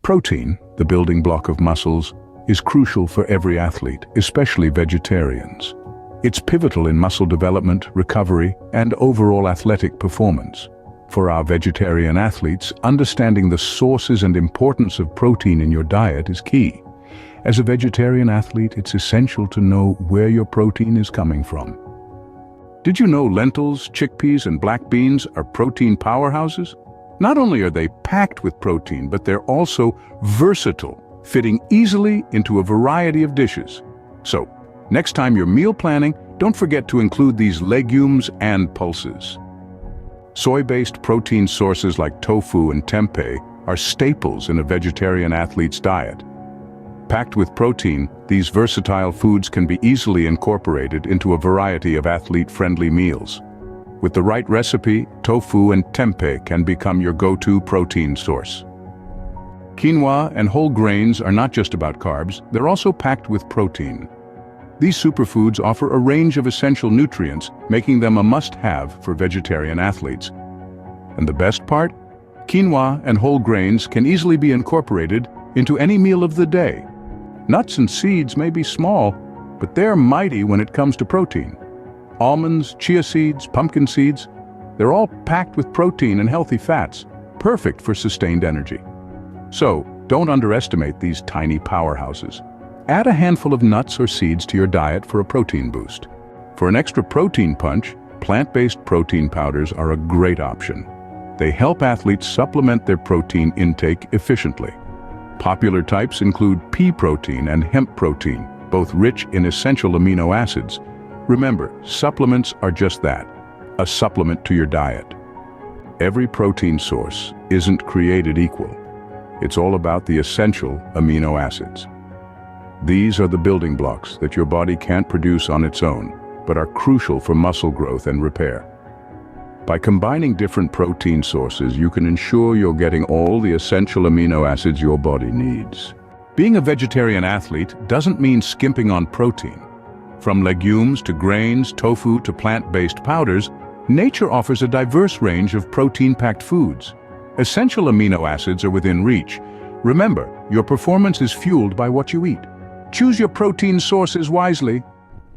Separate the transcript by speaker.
Speaker 1: Protein, the building block of muscles, is crucial for every athlete, especially vegetarians. It's pivotal in muscle development, recovery, and overall athletic performance. For our vegetarian athletes, understanding the sources and importance of protein in your diet is key. As a vegetarian athlete, it's essential to know where your protein is coming from. Did you know lentils, chickpeas, and black beans are protein powerhouses? Not only are they packed with protein, but they're also versatile, fitting easily into a variety of dishes. So, next time you're meal planning, don't forget to include these legumes and pulses. Soy-based protein sources like tofu and tempeh are staples in a vegetarian athlete's diet. Packed with protein, these versatile foods can be easily incorporated into a variety of athlete-friendly meals. With the right recipe, tofu and tempeh can become your go-to protein source. Quinoa and whole grains are not just about carbs, they're also packed with protein. These superfoods offer a range of essential nutrients, making them a must-have for vegetarian athletes. And the best part? Quinoa and whole grains can easily be incorporated into any meal of the day. Nuts and seeds may be small, but they're mighty when it comes to protein. Almonds, chia seeds, pumpkin seeds, they're all packed with protein and healthy fats, perfect for sustained energy. So, don't underestimate these tiny powerhouses. Add a handful of nuts or seeds to your diet for a protein boost. For an extra protein punch, plant-based protein powders are a great option. They help athletes supplement their protein intake efficiently. Popular types include pea protein and hemp protein, both rich in essential amino acids. Remember, supplements are just that, a supplement to your diet. Every protein source isn't created equal. It's all about the essential amino acids. These are the building blocks that your body can't produce on its own, but are crucial for muscle growth and repair. By combining different protein sources, you can ensure you're getting all the essential amino acids your body needs. Being a vegetarian athlete doesn't mean skimping on protein. From legumes to grains, tofu to plant-based powders, nature offers a diverse range of protein-packed foods. Essential amino acids are within reach. Remember, your performance is fueled by what you eat. Choose your protein sources wisely